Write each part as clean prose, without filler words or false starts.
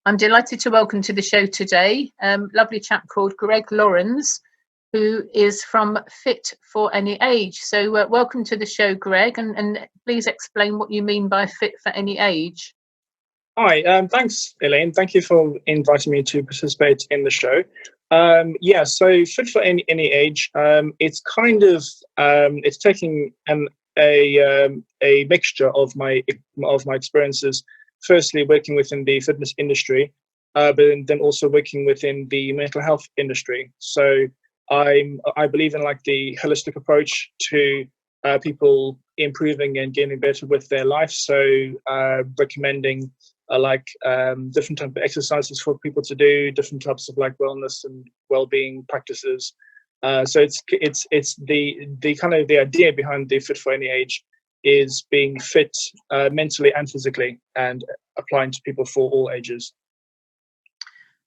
I'm delighted to welcome to the show today lovely chap called Greg Lourens, who is from Fit for Any Age. So welcome to the show, Greg, and please explain what you mean by Fit for Any Age. Hi, thanks, Elaine. Thank you for inviting me to participate in the show. So Fit for Any Age, it's kind of it's taking a mixture of my experiences. Firstly, working within the fitness industry, but then also working within the mental health industry. So I believe in like the holistic approach to people improving and getting better with their life. So recommending different type of exercises for people to do, different types of like wellness and well-being practices. So it's the kind of the idea behind the Fit for Any Age is being fit mentally and physically, and applying to people for all ages.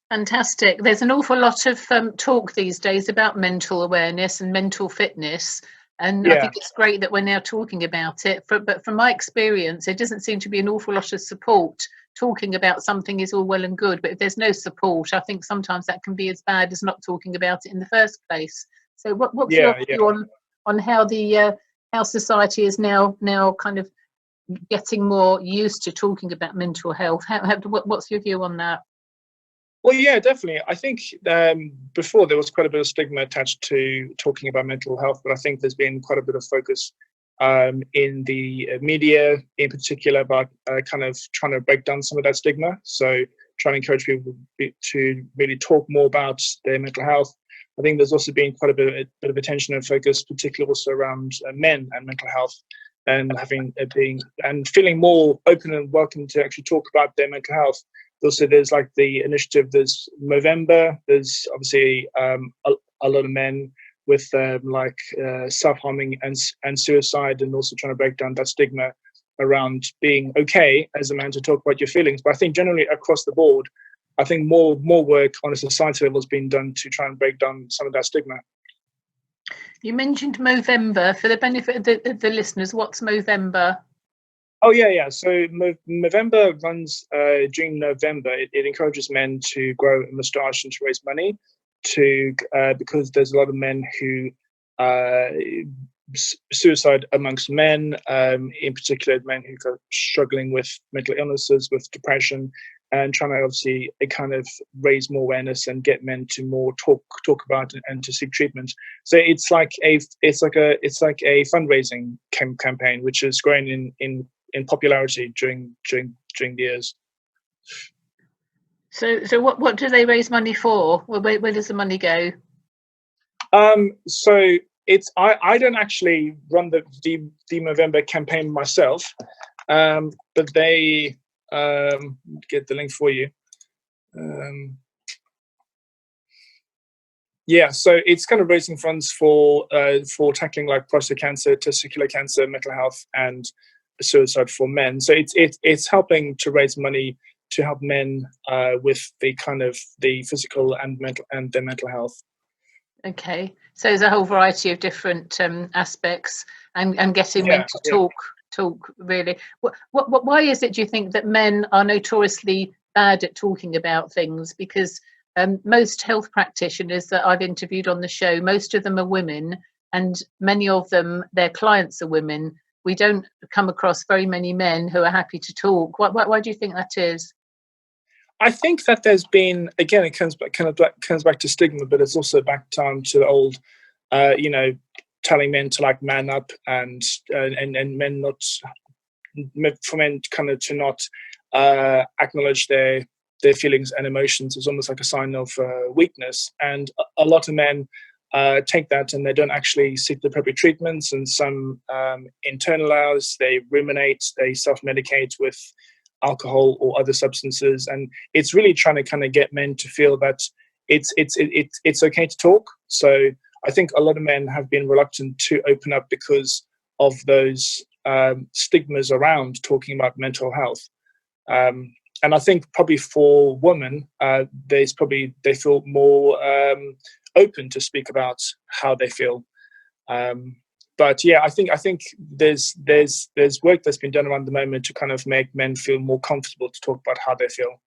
Fantastic. There's an awful lot of talk these days about mental awareness and mental fitness. And I think it's great that we're now talking about it. But from my experience, there doesn't seem to be an awful lot of support. Talking about something is all well and good, but if there's no support, I think sometimes that can be as bad as not talking about it in the first place. So what's your view on how how society is now kind of getting more used to talking about mental health? What's your view on that? Well, yeah, definitely. I think before there was quite a bit of stigma attached to talking about mental health, but I think there's been quite a bit of focus in the media in particular about kind of trying to break down some of that stigma. So trying to encourage people to really talk more about their mental health. I think there's also been quite a bit of attention and focus, particularly also around men and mental health, and feeling more open and welcome to actually talk about their mental health. Also, there's like the initiative, there's Movember, there's obviously a lot of men with self-harming and suicide, and also trying to break down that stigma around being okay as a man to talk about your feelings. But I think generally across the board, I think more work on a society level has been done to try and break down some of that stigma. You mentioned Movember. For the benefit of the listeners, what's Movember? Oh, yeah. So Movember runs during November. It encourages men to grow a moustache and to raise money because there's a lot of men who suicide amongst men, in particular men who are struggling with mental illnesses, with depression, and trying to obviously kind of raise more awareness and get men to more talk about it and to seek treatment. So it's like a fundraising campaign which is growing in popularity during the years. So what do they raise money for? Where does the money go? So I don't actually run the Movember campaign myself, but they get the link for you. So it's kind of raising funds for tackling like prostate cancer, testicular cancer, mental health, and suicide for men. So it's helping to raise money to help men with the kind of the physical and their mental health. Okay, so there's a whole variety of different aspects and getting men to talk really. Why is it, do you think, that men are notoriously bad at talking about things? Because most health practitioners that I've interviewed on the show, most of them are women, and many of them, their clients are women. We don't come across very many men who are happy to talk. Why do you think that is? I think that there's been, again, it comes back to stigma, but it's also back down to the old, telling men to like man up and men not, for men kind of to not acknowledge their feelings and emotions is almost like a sign of weakness. And a lot of men take that and they don't actually seek the appropriate treatments, and some internalize, they ruminate, they self-medicate with alcohol or other substances, and it's really trying to kind of get men to feel that it's okay to talk. So I think a lot of men have been reluctant to open up because of those stigmas around talking about mental health. And I think probably for women, they feel more open to speak about how they feel. But yeah, I think there's work that's been done around the moment to kind of make men feel more comfortable to talk about how they feel.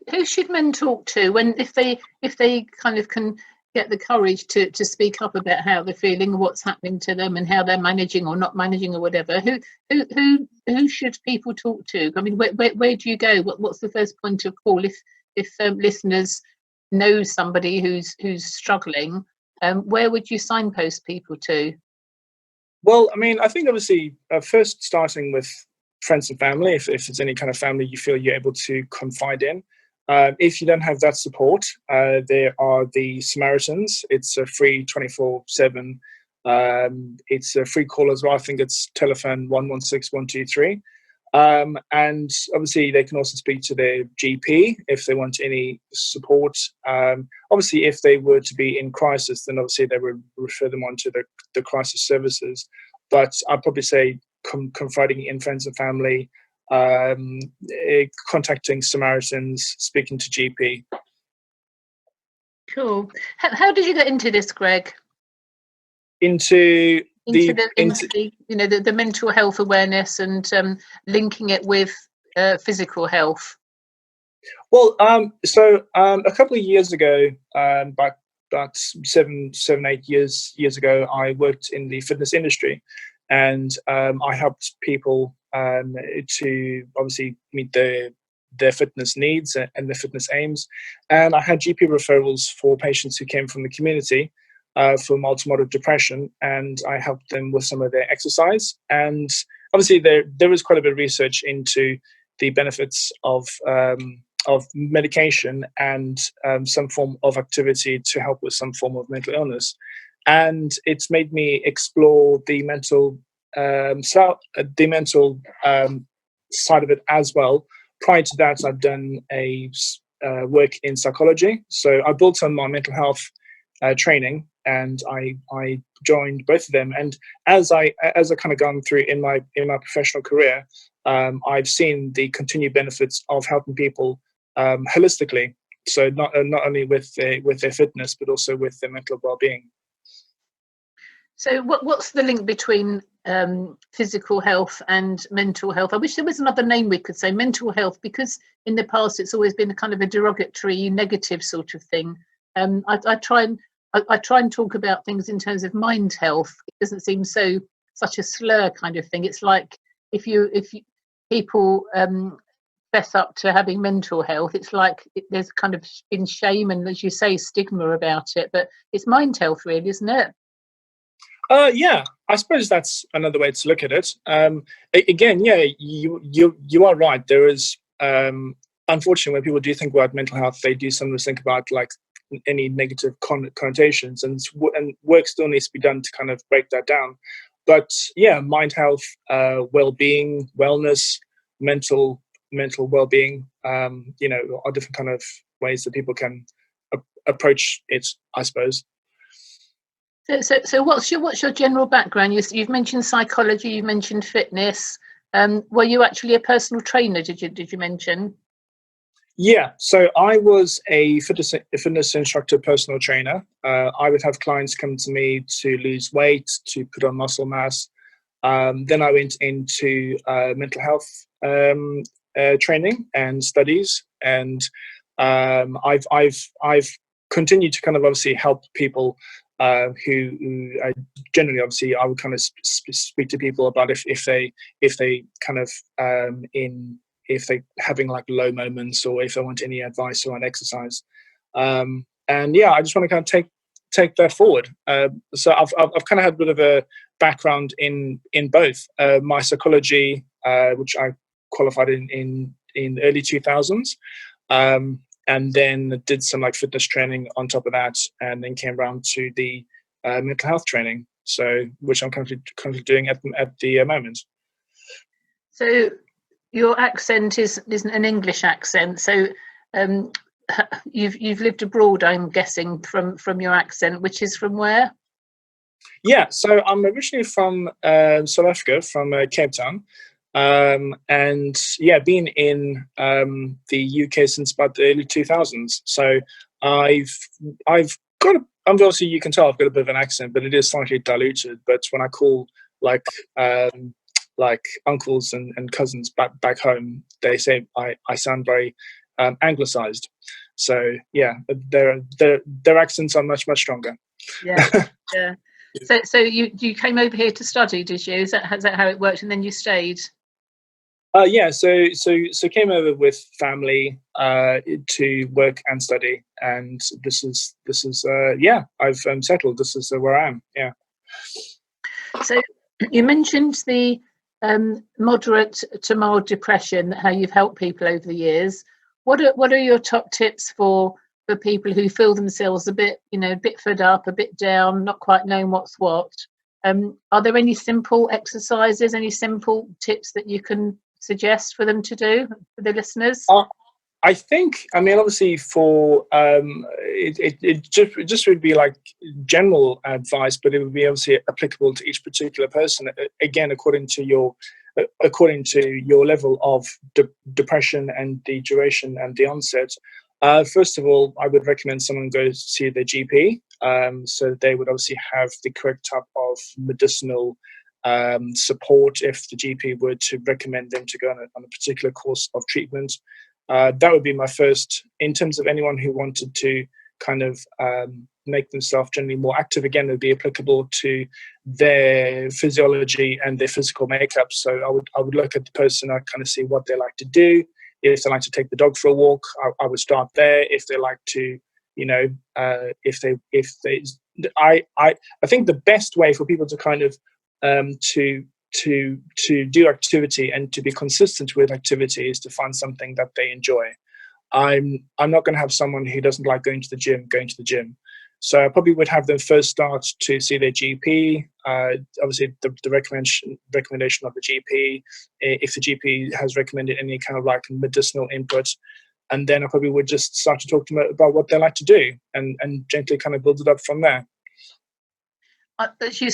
Who should men talk to when if they kind of can get the courage to speak up about how they're feeling, what's happening to them, and how they're managing or not managing or whatever? Who should people talk to? I mean, where do you go? What's the first point of call if listeners know somebody who's struggling? Where would you signpost people to? Well, I mean, I think obviously first starting with friends and family, if there's any kind of family you feel you're able to confide in. If you don't have that support, there are the Samaritans. It's a free 24/7. It's a free call as well. I think it's telephone 116 123. And obviously, they can also speak to their GP if they want any support. Obviously, if they were to be in crisis, then obviously they would refer them on to the crisis services. But I'd probably say confiding in friends and family, contacting Samaritans, speaking to GP. Cool. How did you get into this, Greg? Into the mental health awareness and linking it with physical health. Well, so a couple of years ago, about 8 years ago, I worked in the fitness industry, and I helped people to obviously meet their fitness needs and their fitness aims. And I had GP referrals for patients who came from the community for mild to moderate depression, and I helped them with some of their exercise. And obviously, there was quite a bit of research into the benefits of medication and some form of activity to help with some form of mental illness. And it's made me explore the mental side of it as well. Prior to that, I've done a work in psychology. So I built on my mental health training, and I joined both of them. And as I kind of gone through in my professional career, I've seen the continued benefits of helping people holistically. So not only with their fitness, but also with their mental well-being. So what's the link between physical health and mental health? I wish there was another name we could say, mental health, because in the past it's always been a kind of a derogatory, negative sort of thing. I try and talk about things in terms of mind health. It doesn't seem such a slur kind of thing. It's like if people fess up to having mental health, it's like there's kind of been shame and, as you say, stigma about it. But it's mind health, really, isn't it? Yeah, I suppose that's another way to look at it. Again, yeah, you are right. There is, unfortunately, when people do think about mental health, they do sometimes think about like any negative connotations, and work still needs to be done to kind of break that down. But yeah, mind health, well-being, wellness, mental well-being, are different kind of ways that people can approach it, I suppose. So what's your general background? You've mentioned psychology, you've mentioned fitness. Were you actually a personal trainer? Did you mention? Yeah, so I was a fitness instructor, personal trainer. I would have clients come to me to lose weight, to put on muscle mass. Then I went into mental health training and studies, and I've continued to kind of obviously help people who generally, obviously, I would kind of speak to people about if they kind of if they having like low moments, or if they want any advice around exercise. And yeah, I just want to kind of take that forward. So I've kind of had a bit of a background in both my psychology, which I qualified in the early 2000s. And then did some like fitness training on top of that, and then came around to the mental health training, so which I'm currently doing at the moment. So your accent isn't an English accent. So you've lived abroad, I'm guessing, from your accent, which is from where? Yeah, so I'm originally from South Africa, from Cape Town. And yeah, been in the UK since about the early 2000s. So I've got obviously you can tell I've got a bit of an accent, but it is slightly diluted. But when I call like uncles and cousins back home, they say I sound very anglicized. So yeah, their accents are much stronger. Yeah, yeah. So you came over here to study, did you? Is that how it worked, and then you stayed? Yeah, so came over with family to work and study, and this is yeah, I've settled. This is where I am. Yeah. So you mentioned the moderate to mild depression, how you've helped people over the years. What are your top tips for people who feel themselves a bit fed up, a bit down, not quite knowing what's what? Are there any simple exercises, any simple tips that you can suggest for them to do, for the listeners? I think, I mean, obviously for it just would be like general advice, but it would be obviously applicable to each particular person, again according to your level of depression and the duration and the onset. First of all, I would recommend someone go see their GP, so they would obviously have the correct type of medicinal support if the GP were to recommend them to go on a particular course of treatment. That would be my first. In terms of anyone who wanted to kind of make themselves generally more active, again, it would be applicable to their physiology and their physical makeup. So I would look at the person, I kind of see what they like to do. If they like to take the dog for a walk, I would start there. If they like to, I think the best way for people to kind of to do activity and to be consistent with activity is to find something that they enjoy. I'm not going to have someone who doesn't like going to the gym. So I probably would have them first start to see their GP. Obviously, the recommendation of the GP, if the GP has recommended any kind of like medicinal input, and then I probably would just start to talk to them about what they like to do, and gently kind of build it up from there. As you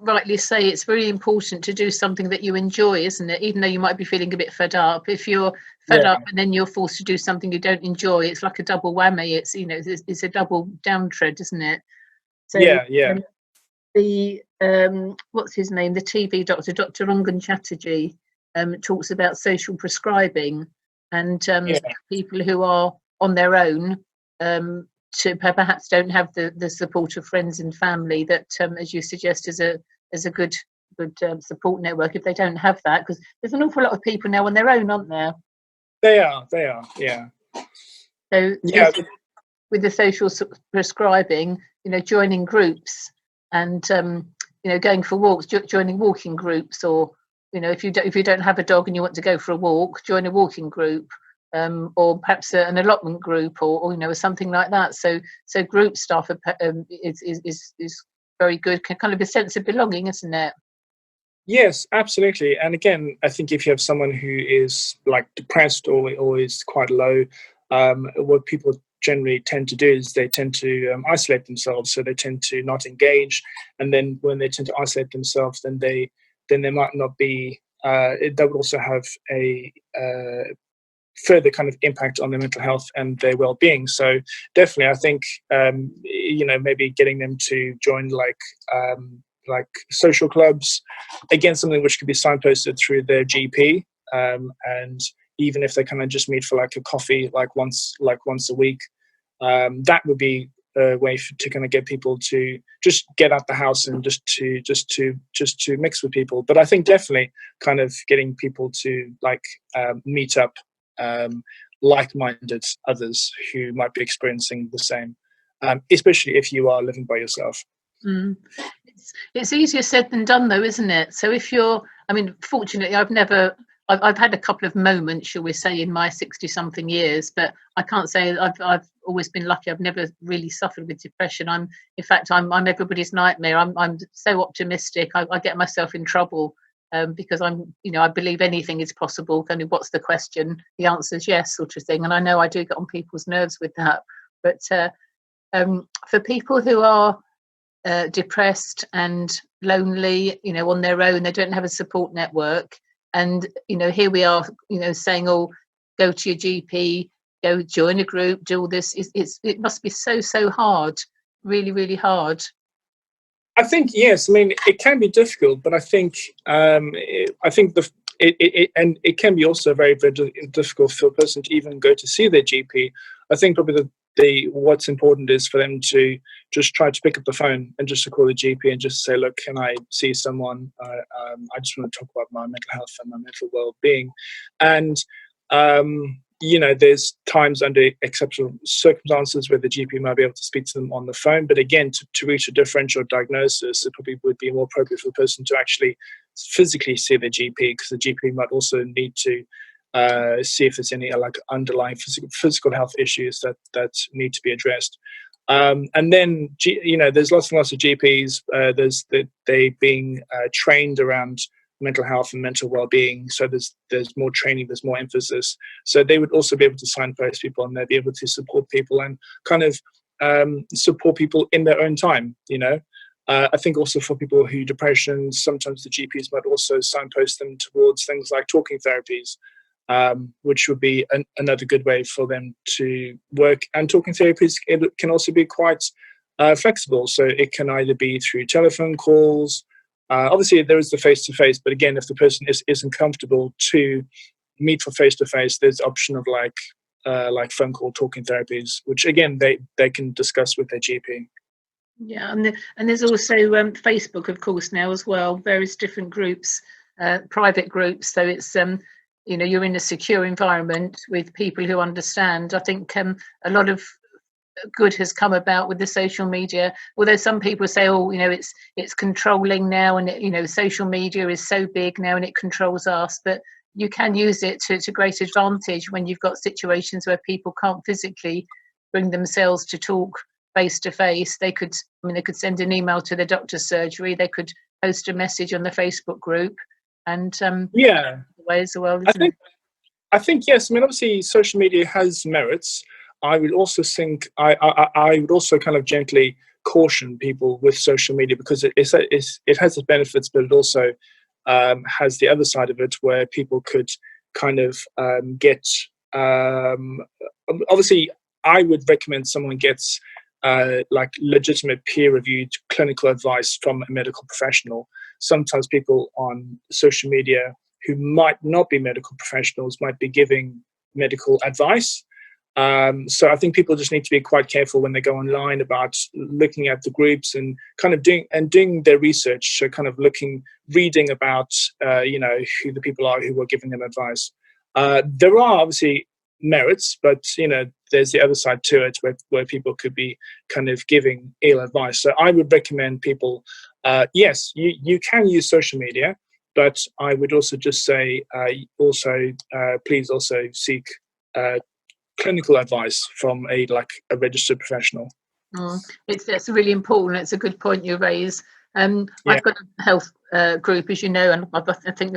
rightly say, it's very important to do something that you enjoy, isn't it? Even though you might be feeling a bit fed up. If you're fed up and then you're forced to do something you don't enjoy, it's like a double whammy. It's it's a double downtread, isn't it? So the what's his name? The TV doctor, Dr. Rangan Chatterjee, talks about social prescribing and people who are on their own. To perhaps don't have the support of friends and family that, as you suggest, is a good support network. If they don't have that, because there's an awful lot of people now on their own, aren't there? They are, yeah. So with the social prescribing, joining groups and going for walks, joining walking groups, or if you don't have a dog and you want to go for a walk, join a walking group. Or perhaps an allotment group, or something like that. So group stuff is very good. Kind of a sense of belonging, isn't it? Yes, absolutely. And again, I think if you have someone who is like depressed or is quite low, what people generally tend to do is they tend to isolate themselves. So they tend to not engage, and then when they tend to isolate themselves, then they might not be. That would also have a further kind of impact on their mental health and their well-being. So definitely, I think maybe getting them to join like social clubs, again, something which could be signposted through their GP, and even if they kind of just meet for like a coffee, like once a week, that would be a way to kind of get people to just get out the house and just to mix with people. But I think definitely kind of getting people to like meet up. Like-minded others who might be experiencing the same, especially if you are living by yourself. It's easier said than done, though, isn't it? So if fortunately, I've had a couple of moments, shall we say, in my 60-something years, but I can't say I've always been lucky. I've never really suffered with depression. I'm everybody's nightmare. I'm so optimistic. I get myself in trouble. Because I believe anything is possible. Only what's the question? The answer is yes, sort of thing. And I know I do get on people's nerves with that. But for people who are depressed and lonely, on their own, they don't have a support network. And here we are, saying, "Oh, go to your GP, go join a group, do all this." It must be so hard, really, really hard. I think yes. I mean, it can be difficult, but I think and it can be also very, very difficult for a person to even go to see their GP. I think probably what's important is for them to just try to pick up the phone and just to call the GP and just say, look, can I see someone? I just want to talk about my mental health and my mental well-being. And there's times under exceptional circumstances where the GP might be able to speak to them on the phone. But again, to reach a differential diagnosis, it probably would be more appropriate for the person to actually physically see the GP, because the GP might also need to see if there's any underlying physical health issues that need to be addressed. And then, there's lots and lots of GPs. They being trained around mental health and mental well-being. So there's more training, there's more emphasis. So they would also be able to signpost people, and they'd be able to support people and kind of support people in their own time. I think also for people who depression, sometimes the GPs might also signpost them towards things like talking therapies, which would be another good way for them to work. And talking therapies, it can also be quite flexible. So it can either be through telephone calls. Obviously, there is the face-to-face, but again, if the person isn't comfortable to meet for face-to-face, there's the option of like phone call talking therapies, which again they can discuss with their GP. Yeah, and there's also Facebook, of course, now as well. Various different groups, private groups. So it's you're in a secure environment with people who understand. I think a lot of good has come about with the social media, although some people say, it's controlling now, and social media is so big now and it controls us. But you can use it to great advantage when you've got situations where people can't physically bring themselves to talk face to face. They could send an email to the doctor's surgery, they could post a message on the Facebook group, and ways as well. I think yes. I mean, obviously, social media has merits. I would also think I would also kind of gently caution people with social media, because it has its benefits, but it also has the other side of it where people could kind of get. Obviously, I would recommend someone gets legitimate peer-reviewed clinical advice from a medical professional. Sometimes people on social media who might not be medical professionals might be giving medical advice. So I think people just need to be quite careful when they go online about looking at the groups and kind of doing their research. So kind of reading about who the people are who are giving them advice. There are obviously merits, but there's the other side to it where people could be kind of giving ill advice. So I would recommend people, yes, you can use social media, but I would also just say please also seek clinical advice from a registered professional. It's really important. It's a good point you raise. I've got a health group, as you know, and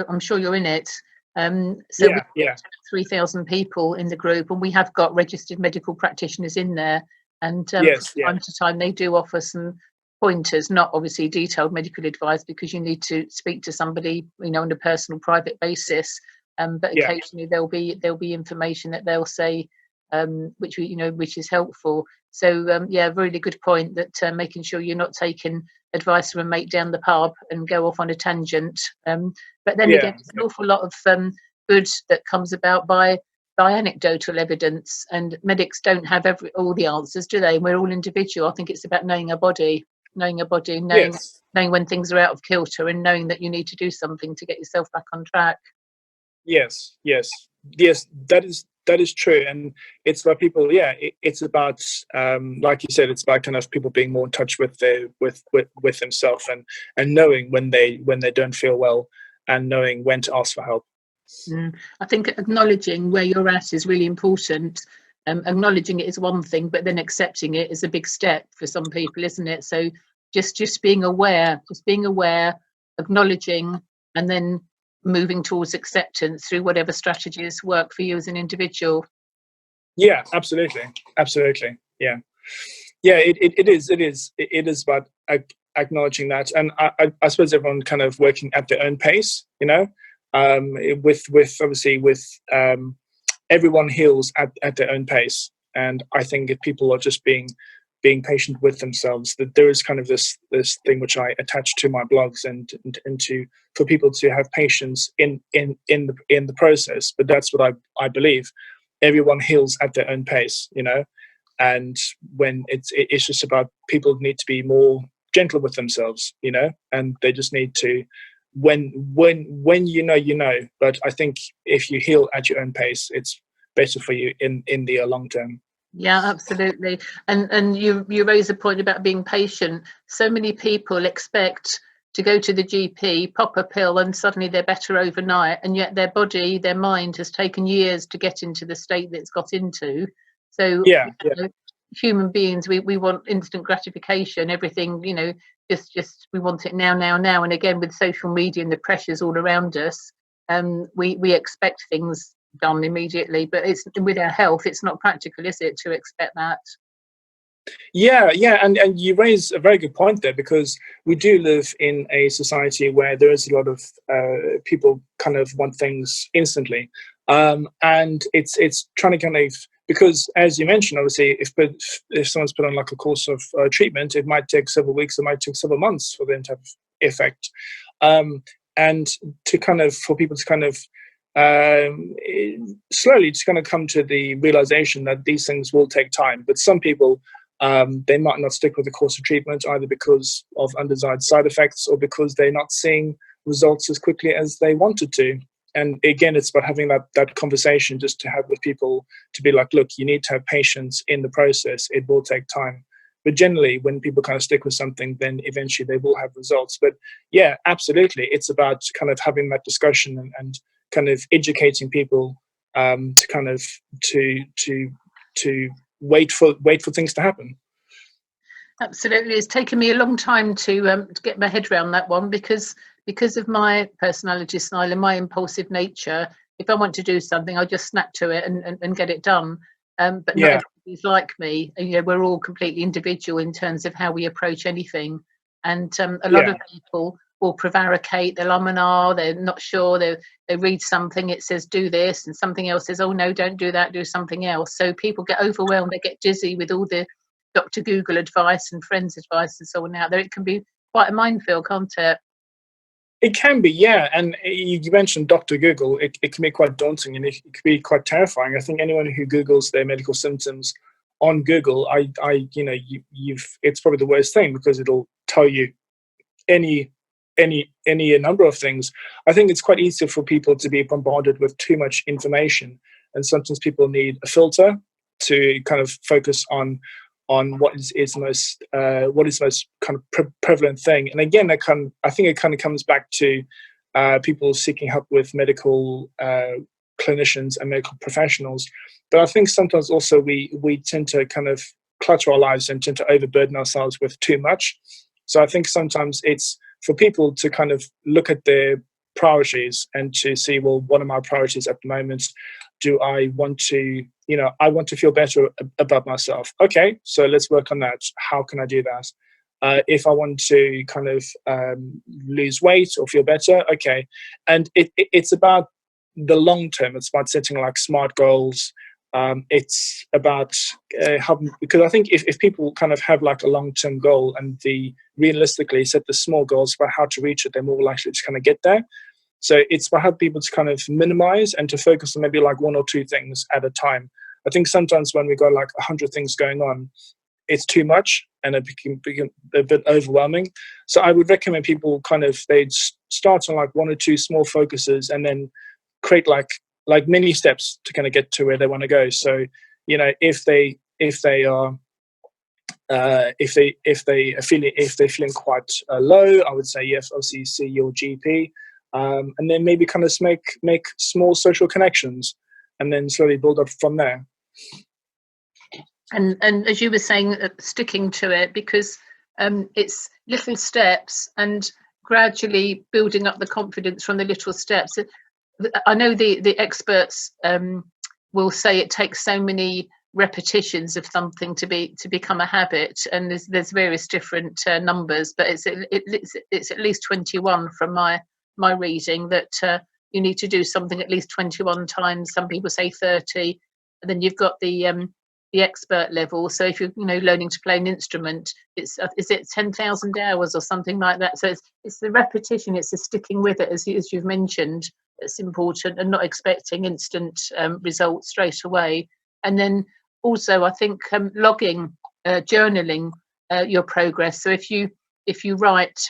I'm sure you're in it. We have 3,000 people in the group, and we have got registered medical practitioners in there. And from time to time, they do offer some pointers, not obviously detailed medical advice, because you need to speak to somebody, on a personal, private basis. But occasionally there'll be information that they'll say, which is helpful. So really good point, that making sure you're not taking advice from a mate down the pub and go off on a tangent. But then again, there's an awful lot of good that comes about by anecdotal evidence, and medics don't have all the answers, do they? We're all individual. I think it's about knowing a body, knowing when things are out of kilter, and knowing that you need to do something to get yourself back on track. Yes, that is true. And it's about people, it's about like you said, it's about kind of people being more in touch with themselves, and knowing when they don't feel well, and knowing when to ask for help. I think acknowledging where you're at is really important. Acknowledging it is one thing, but then accepting it is a big step for some people, isn't it? So just being aware, acknowledging, and then moving towards acceptance through whatever strategies work for you as an individual. Yeah, absolutely. Yeah, it is about acknowledging that, and I suppose everyone kind of working at their own pace, with everyone heals at their own pace. And I think if people are just being being patient with themselves. That there is kind of this thing which I attach to my blogs and to for people to have patience in the process. But that's what I believe. Everyone heals at their own pace, and when it's just about people need to be more gentle with themselves, and they just need to when but I think if you heal at your own pace, it's better for you in the long term. Yeah, absolutely. And you raise a point about being patient. So many people expect to go to the GP, pop a pill, and suddenly they're better overnight, and yet their body, their mind has taken years to get into the state that it's got into. So Yeah. human beings, we want instant gratification, everything, just we want it now. And again, with social media and the pressures all around us, we expect things done immediately, but it's with our health, it's not practical, is it, to expect that? Yeah, and you raise a very good point there, because we do live in a society where there is a lot of people kind of want things instantly, and it's trying to kind of, because as you mentioned, obviously, if someone's put on like a course of treatment, it might take several weeks, it might take several months for them to have effect, and to kind of for people to kind of slowly just kind of come to the realization that these things will take time. But some people, they might not stick with the course of treatment, either because of undesired side effects or because they're not seeing results as quickly as they wanted to. And again, it's about having that conversation just to have with people, to be like, look, you need to have patience in the process. It will take time. But generally, when people kind of stick with something, then eventually they will have results. But yeah, absolutely. It's about kind of having that discussion and kind of educating people to kind of to wait for things to happen. Absolutely. It's taken me a long time to get my head around that one, because of my personality style and my impulsive nature. If I want to do something, I just snap to it and get it done. But not everybody's like me. We're all completely individual in terms of how we approach anything. And a lot of people will prevaricate, they'll and ah, they're not sure, they read something, it says do this, and something else says, oh no, don't do that, do something else. So people get overwhelmed, they get dizzy with all the Dr. Google advice and friends advice and so on out there. It can be quite a minefield, can't it? It can be, yeah. And you mentioned Dr. Google. It can be quite daunting, and it can be quite terrifying. I think anyone who Googles their medical symptoms on Google, it's probably the worst thing, because it'll tell you any number of things. I think it's quite easy for people to be bombarded with too much information, and sometimes people need a filter to kind of focus on what is most kind of prevalent thing. And again, I think it kind of comes back to people seeking help with medical clinicians and medical professionals. But I think sometimes also we tend to kind of clutter our lives and tend to overburden ourselves with too much. So I think sometimes it's for people to kind of look at their priorities and to see, well, what are my priorities at the moment? Do I want to, I want to feel better about myself. Okay, so let's work on that. How can I do that? If I want to kind of lose weight or feel better, okay. And it's about the long term. It's about setting like smart goals. It's about because I think if people kind of have like a long-term goal and realistically set the small goals for how to reach it, they're more likely to kind of get there. So it's about having people to kind of minimize and to focus on maybe like one or two things at a time. I think sometimes when we got like 100 things going on, it's too much and it became a bit overwhelming. So I would recommend people they'd start on like one or two small focuses and then create like mini steps to kind of get to where they want to go. So, if they're feeling quite low, I would say yes, obviously see your GP, and then maybe kind of make small social connections, and then slowly build up from there. And as you were saying, sticking to it, because it's little steps and gradually building up the confidence from the little steps. I know the experts will say it takes so many repetitions of something to become a habit, and there's various different numbers, but it's at least 21 from my reading, that you need to do something at least 21 times. Some people say 30, and then you've got the the expert level. So if you're, learning to play an instrument, it's is it 10,000 hours or something like that. So it's the repetition, it's the sticking with it, as you've mentioned, that's important, and not expecting instant results straight away. And then also, I think logging, journaling your progress. So if you write,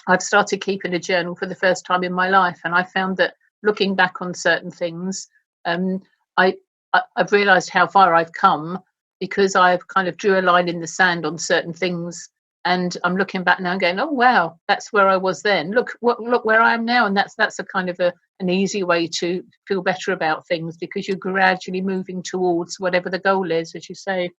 I've started keeping a journal for the first time in my life, and I found that looking back on certain things, I've realised how far I've come, because I've kind of drew a line in the sand on certain things, and I'm looking back now and going, oh wow, that's where I was then. Look where I am now, and that's a kind of an easy way to feel better about things, because you're gradually moving towards whatever the goal is, as you say.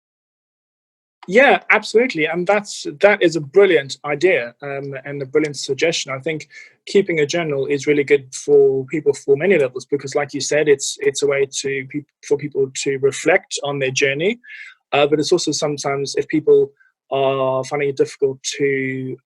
Yeah, absolutely, and that is a brilliant idea, and a brilliant suggestion. I think keeping a journal is really good for people for many levels, because, like you said, it's a way for people to reflect on their journey, but it's also sometimes, if people are finding it difficult to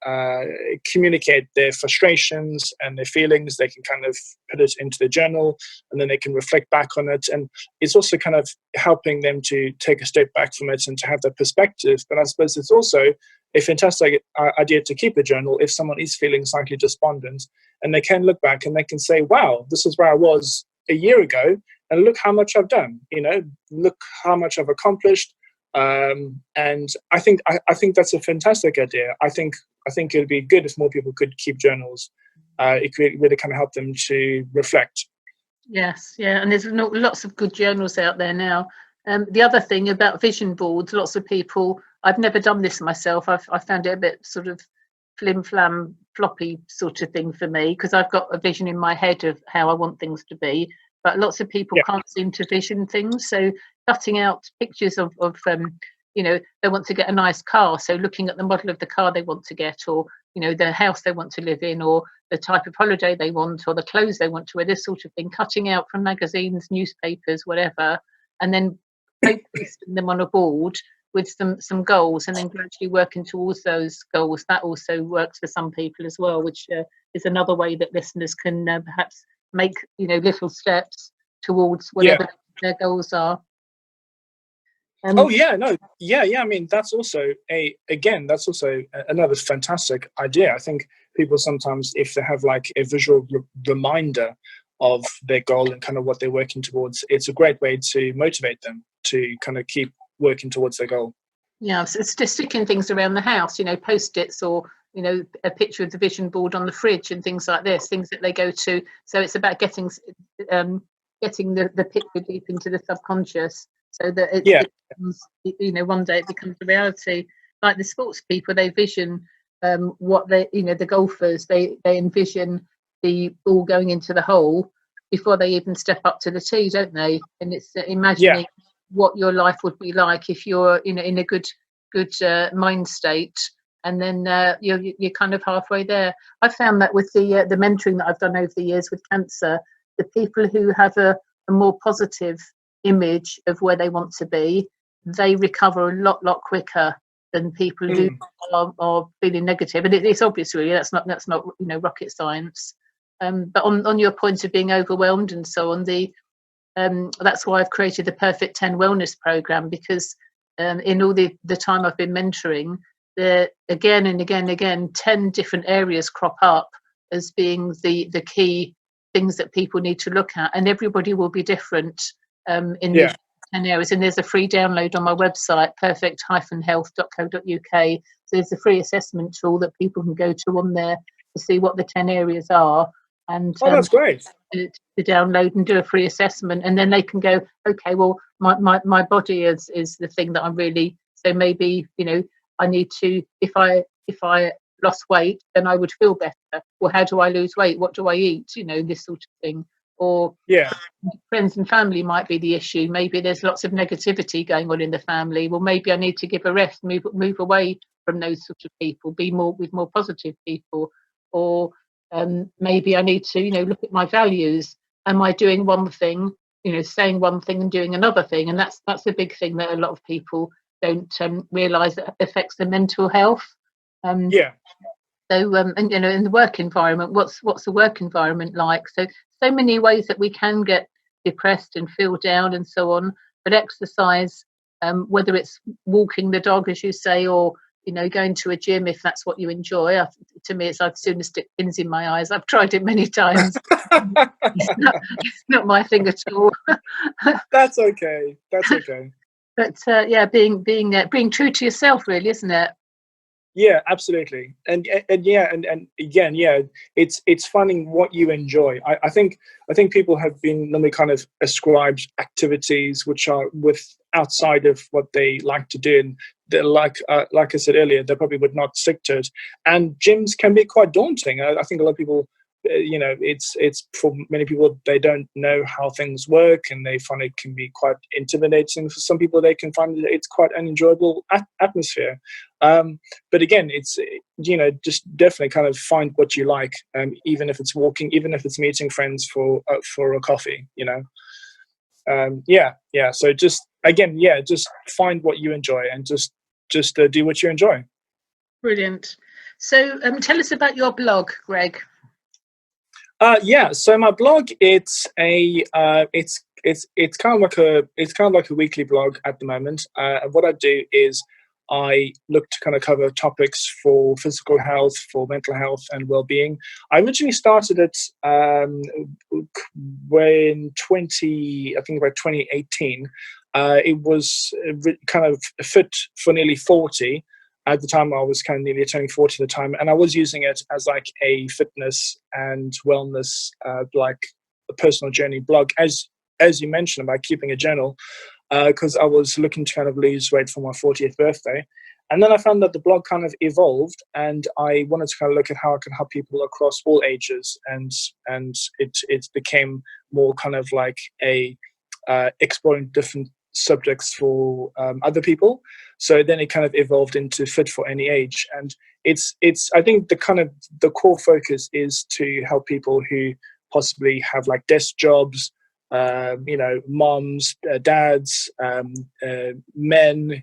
communicate their frustrations and their feelings, they can kind of put it into the journal, and then they can reflect back on it. And it's also kind of helping them to take a step back from it and to have that perspective. But I suppose it's also a fantastic idea to keep a journal if someone is feeling slightly despondent, and they can look back and they can say, wow, this is where I was a year ago, and look how much I've done, look how much I've accomplished. And I think that's a fantastic idea. I think it'd be good if more people could keep journals. It could really kind of help them to reflect. Yes, yeah, and there's lots of good journals out there now. The other thing about vision boards, lots of people, I've never done this myself. I found it a bit sort of flim flam floppy sort of thing for me, because I've got a vision in my head of how I want things to be, but lots of people can't seem to vision things. So cutting out pictures of they want to get a nice car, so looking at the model of the car they want to get, or the house they want to live in, or the type of holiday they want, or the clothes they want to wear, this sort of thing, cutting out from magazines, newspapers, whatever, and then pasting them on a board with some goals, and then gradually working towards those goals. That also works for some people as well, which is another way that listeners can perhaps make little steps towards whatever their goals are. Oh yeah, no, yeah. I mean, that's also another fantastic idea. I think people sometimes, if they have like a visual reminder of their goal and kind of what they're working towards, it's a great way to motivate them to kind of keep working towards their goal. Yeah, so it's just sticking things around the house, post-its, or a picture of the vision board on the fridge and things like this, things that they go to. So it's about getting the picture deep into the subconscious, so that it becomes, one day it becomes a reality. Like the sports people, they vision what they, the golfers, they envision the ball going into the hole before they even step up to the tee, don't they? And it's imagining what your life would be like if you're in a good mind state, and then you're kind of halfway there. I found that with the mentoring that I've done over the years with cancer, the people who have a more positive image of where they want to be, they recover a lot quicker than people who are feeling negative. And it's obvious, really, that's not rocket science. But on your point of being overwhelmed and so on, that's why I've created the Perfect 10 Wellness Program, because in all the time I've been mentoring, there again and again 10 different areas crop up as being the key things that people need to look at, and everybody will be different in these 10 areas. And there's a free download on my website, perfect-health.co.uk. So there's a free assessment tool that people can go to on there to see what the 10 areas are, and that's great. To download and do a free assessment, and then they can go, okay, well, my body is the thing that I'm really, so maybe I need to, if I lost weight, then I would feel better. Well, how do I lose weight? What do I eat? This sort of thing. Or friends and family might be the issue. Maybe there's lots of negativity going on in the family. Well, maybe I need to give a rest, move away from those sort of people, be more with more positive people. Or maybe I need to look at my values. Am I doing one thing, saying one thing and doing another thing? And that's a big thing that a lot of people don't realize that affects their mental health. So and in the work environment, what's the work environment like? So many ways that we can get depressed and feel down and so on, but exercise whether it's walking the dog, as you say, or going to a gym if that's what you enjoy. To me, it's I'd sooner stick pins in my eyes. I've tried it many times. It's not my thing at all. That's okay. That's okay. But being true to yourself, really, isn't it? Yeah, absolutely. And again, it's finding what you enjoy. I think people have been normally kind of ascribed activities which are outside of what they like to do, and they're like I said earlier, they probably would not stick to it. And gyms can be quite daunting. I think a lot of people, it's for many people, they don't know how things work, and they find it can be quite intimidating. For some people, they can find it's quite an enjoyable atmosphere. But again, it's just definitely kind of find what you like, even if it's walking, even if it's meeting friends for a coffee. So just find what you enjoy, and just do what you enjoy. Brilliant. So tell us about your blog, Greg. So my blog, it's kind of like a weekly blog at the moment. What I do is I look to kind of cover topics for physical health, for mental health and well-being. I originally started it when 2018. It was kind of fit for nearly 40. At the time, I was kind of nearly turning 40 at the time, and I was using it as like a fitness and wellness, like a personal journey blog, as you mentioned, about keeping a journal, because I was looking to kind of lose weight for my 40th birthday. And then I found that the blog kind of evolved, and I wanted to kind of look at how I can help people across all ages, and it became more kind of like a exploring different subjects for other people. So then it kind of evolved into fit for any age, and it's I think the core focus is to help people who possibly have like desk jobs, moms, dads, men.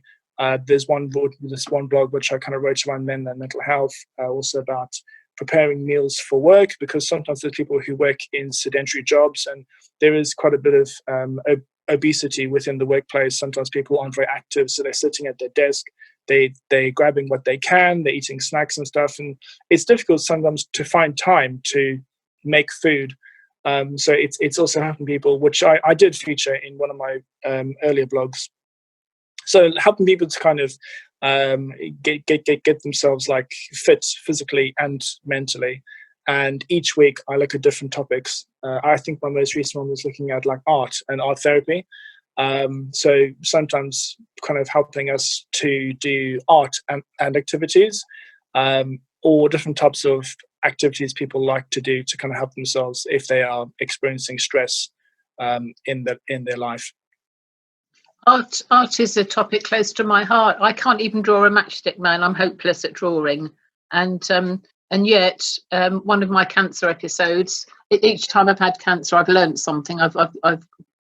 There's one blog which I kind of wrote around men and mental health, also about preparing meals for work, because sometimes there's people who work in sedentary jobs, and there is quite a bit of obesity within the workplace. Sometimes people aren't very active, so they're sitting at their desk, they're grabbing what they can, they're eating snacks and stuff, and it's difficult sometimes to find time to make food. So it's also helping people, which I did feature in one of my earlier blogs. So helping people to kind of get themselves like fit physically and mentally. And each week I look at different topics. I think my most recent one was looking at like art and art therapy. So sometimes kind of helping us to do art and activities, or different types of activities people like to do to kind of help themselves if they are experiencing stress in their life. Art is a topic close to my heart. I can't even draw a matchstick man. I'm hopeless at drawing, and yet one of my cancer episodes. Each time I've had cancer, I've learned something. I've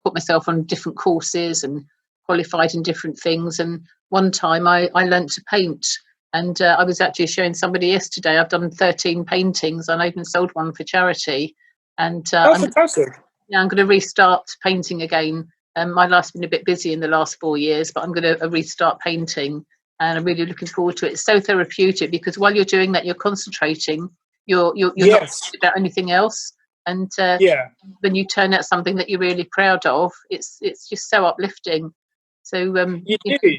put myself on different courses and qualified in different things. And one time I learned to paint, and I was actually showing somebody yesterday. I've done 13 paintings, and I even sold one for charity. And fantastic! I'm going to restart painting again. My life's been a bit busy in the last 4 years, but I'm going to restart painting, and I'm really looking forward to it. It's so therapeutic, because while you're doing that, you're concentrating. You're not thinking about anything else, and when you turn out something that you're really proud of, it's just so uplifting. So you do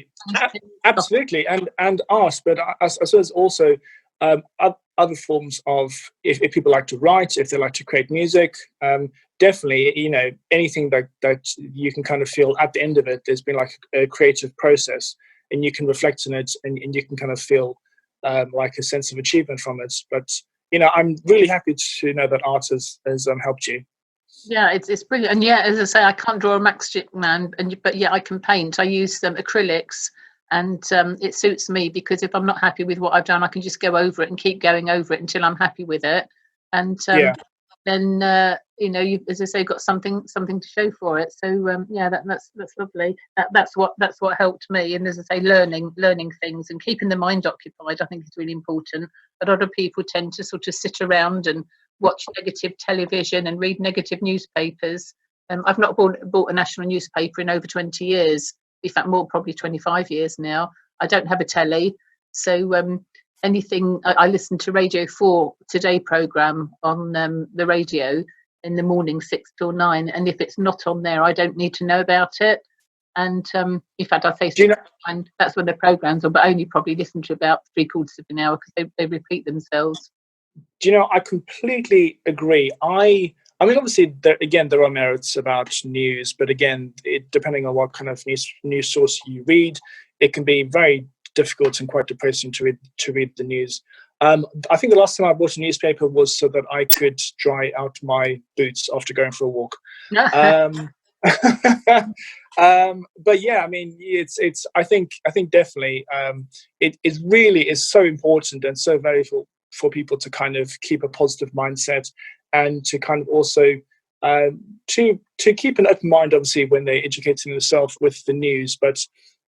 absolutely, and art, but I suppose also other forms of, if people like to write, if they like to create music. Definitely, anything that you can kind of feel at the end of it, there's been like a creative process, and you can reflect on it, and you can kind of feel like a sense of achievement from it. But I'm really happy to know that art has helped you. Yeah, it's brilliant. And as I say, I can't draw a matchstick man, but I can paint. I use acrylics, and it suits me, because if I'm not happy with what I've done, I can just go over it and keep going over it until I'm happy with it. And then you, as I say, got something to show for it. So that's lovely. That's what helped me. And as I say, learning things and keeping the mind occupied, I think, is really important. A lot of people tend to sort of sit around and watch negative television and read negative newspapers. I've not bought a national newspaper in over 20 years. in fact more, probably 25 years now. I don't have a telly, so anything, I listen to Radio 4 Today programme on the radio in the morning, 6 till 9, and if it's not on there, I don't need to know about it. And in fact, I say and that's when the programme's on, but I only probably listen to about 3/4 of an hour because they repeat themselves. Do you know, I completely agree. I mean, obviously, there are merits about news, but again, depending on what kind of news source you read, it can be very difficult and quite depressing to read the news. I think the last time I bought a newspaper was so that I could dry out my boots after going for a walk. But yeah, I mean, it's. I think definitely, it really is so important and so valuable for people to kind of keep a positive mindset and to kind of also to keep an open mind, obviously, when they're educating themselves with the news, but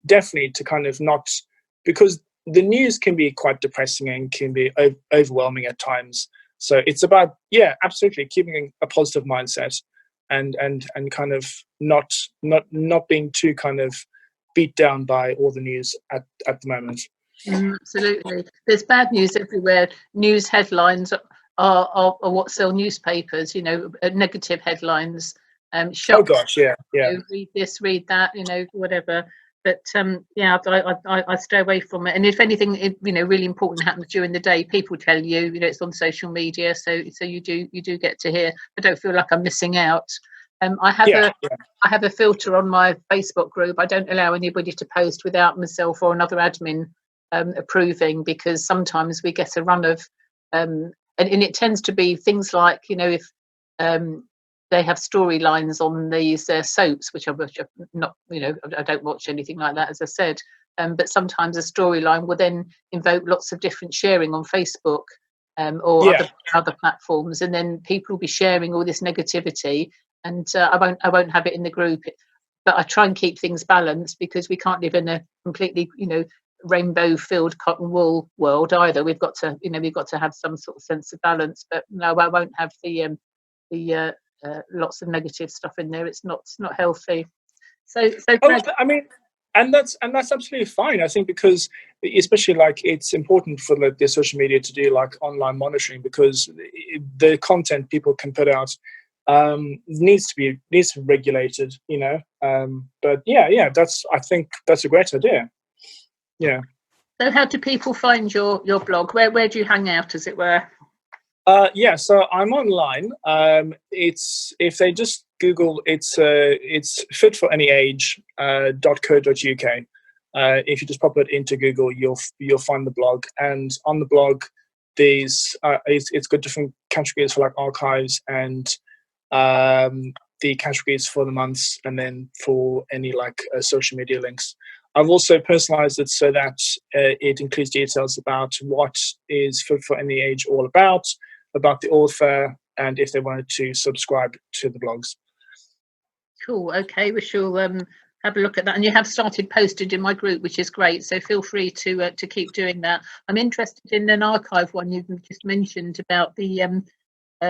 definitely to kind of not, because the news can be quite depressing and can be overwhelming at times. So it's about, yeah, absolutely keeping a positive mindset and kind of not being too kind of beat down by all the news at the moment. Absolutely. There's bad news everywhere. News headlines are what sell newspapers, negative headlines. Oh gosh, yeah. Read this, read that, whatever. But I stay away from it. And if anything, really important happens during the day, people tell you, it's on social media, so you do get to hear. I don't feel like I'm missing out. I have a filter on my Facebook group. I don't allow anybody to post without myself or another admin approving, because sometimes we get a run of and it tends to be things like, if they have storylines on these soaps, which I'm not, I don't watch anything like that, as I said. But sometimes a storyline will then invoke lots of different sharing on Facebook or other platforms, and then people will be sharing all this negativity. And I won't have it in the group, but I try and keep things balanced, because we can't live in a completely, rainbow-filled cotton wool world either. We've got to have some sort of sense of balance. But no, I won't have the lots of negative stuff in there. It's not healthy. So I mean, and that's absolutely fine, I think, because especially like it's important for the social media to do like online monitoring, because the content people can put out needs to be regulated, but I think that's a great idea. Yeah. So how do people find your blog? Where do you hang out, as it were? So I'm online. It's, if they just Google, it's fitforanyage.co.uk. If you just pop it into Google, you'll find the blog. And on the blog, there's it's got different categories for like archives and the categories for the months, and then for any like social media links. I've also personalized it so that it includes details about what is Fit for Any Age all about the author, and if they wanted to subscribe to the blogs. Cool. Okay, we shall have a look at that. And you have started posted in my group, which is great. So feel free to keep doing that. I'm interested in an archive one you just mentioned about the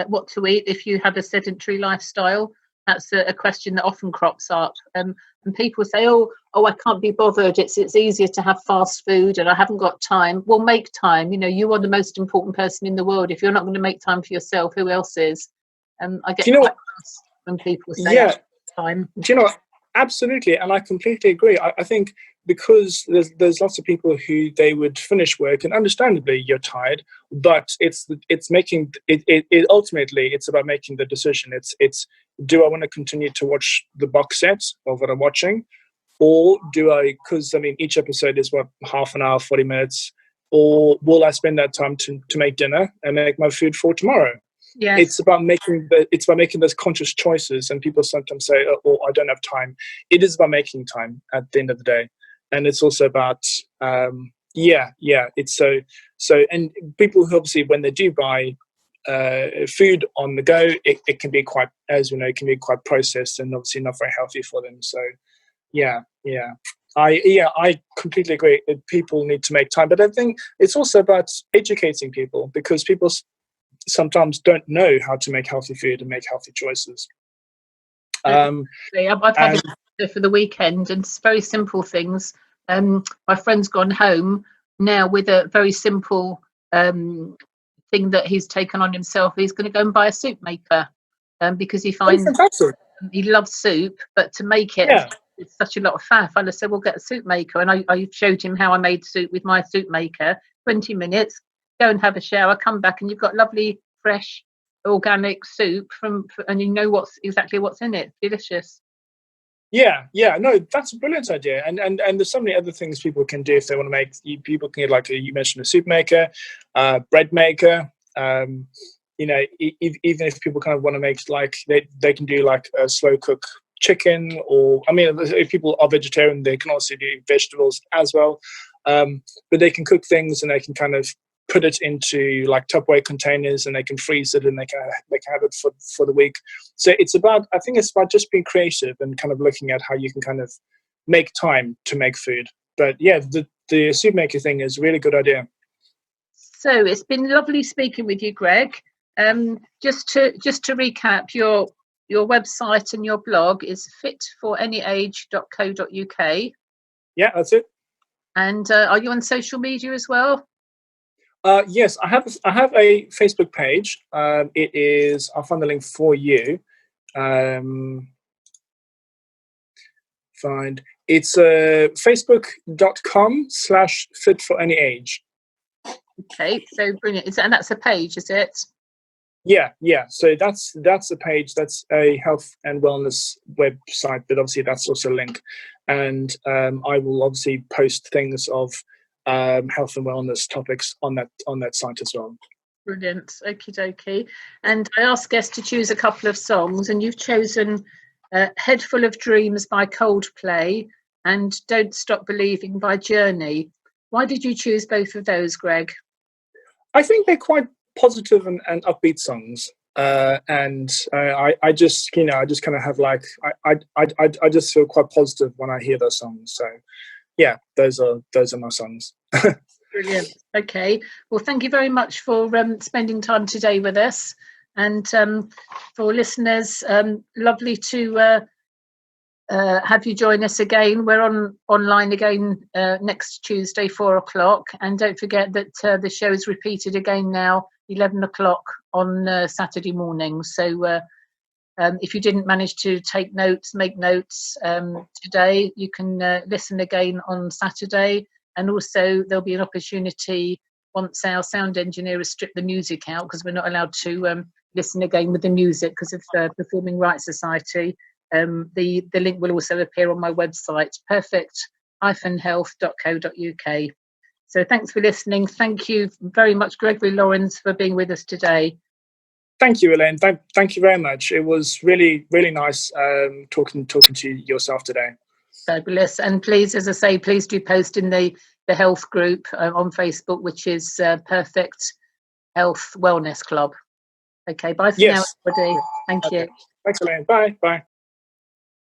what to eat if you have a sedentary lifestyle. That's a question that often crops up. And people say, oh, I can't be bothered. It's easier to have fast food and I haven't got time. Well, make time. You are the most important person in the world. If you're not going to make time for yourself, who else is? I get quite cross when people say time. Do you know what? Absolutely. And I completely agree. I think because there's lots of people who they would finish work, and understandably you're tired, but it's making it ultimately it's about making the decision. It's do I want to continue to watch the box set of what I'm watching, or do I, because I mean each episode is what, half an hour, 40 minutes, or will I spend that time to make dinner and make my food for tomorrow? Yes. It's about making those conscious choices. And people sometimes say, oh, I don't have time. It is about making time at the end of the day. And it's also about it's so and people who obviously, when they do buy food on the go, it can be quite, as we know, it can be quite processed and obviously not very healthy for them. So I completely agree that people need to make time. But I think it's also about educating people, because people sometimes don't know how to make healthy food and make healthy choices. I've had it for the weekend, and it's very simple things. My friend's gone home now with a very simple thing that he's taken on himself. He's going to go and buy a soup maker because he finds he loves soup, but to make it, it's such a lot of faff. And I said, "We'll get a soup maker," and I showed him how I made soup with my soup maker. 20 minutes, go and have a shower, come back, and you've got lovely, fresh, organic soup and you know exactly what's in it. Delicious. Yeah, no, that's a brilliant idea, and there's so many other things people can do if they want to make. People can get, like you mentioned, a soup maker, bread maker. You know, even if people kind of want to make, like, they can do like a slow cook chicken, or I mean, if people are vegetarian, they can also do vegetables as well. But they can cook things, and they can kind of put it into like Tupperware containers, and they can freeze it, and they can have it for the week. So I think it's about just being creative and kind of looking at how you can kind of make time to make food. But yeah, the soup maker thing is a really good idea. So it's been lovely speaking with you, Greg. Just to recap, your website and your blog is fitforanyage.co.uk. Yeah, that's it. And are you on social media as well? Yes, I have a Facebook page. It is, I'll find the link for you. It's facebook.com/fitforanyage. Okay, so brilliant. And that's a page, is it? Yeah. So that's a page. That's a health and wellness website, but obviously that's also a link. And I will obviously post things of health and wellness topics on that site as well. Brilliant. Okie dokie. And I asked guests to choose a couple of songs, and you've chosen Head Full of Dreams by Coldplay and Don't Stop Believing by Journey. Why did you choose both of those, Greg? I think they're quite positive and upbeat songs. And I just kind of have like, I just feel quite positive when I hear those songs. So yeah, those are my songs. Brilliant. Okay. Well, thank you very much for spending time today with us. And for listeners, lovely to have you join us again. We're online again next Tuesday, 4:00. And don't forget that the show is repeated again now, 11 o'clock on Saturday morning. So if you didn't manage to make notes today, you can listen again on Saturday. And also there'll be an opportunity once our sound engineer has stripped the music out, because we're not allowed to listen again with the music because of the Performing Rights Society. The link will also appear on my website, perfect-health.co.uk. So thanks for listening. Thank you very much, Greg Lourens, for being with us today. Thank you, Elaine. Thank you very much. It was really, really nice talking to yourself today. Fabulous. And please, as I say, please do post in the health group on Facebook, which is Perfect Health Wellness Club. Okay, bye for now, everybody. Thank you. Thanks, Elaine. Bye.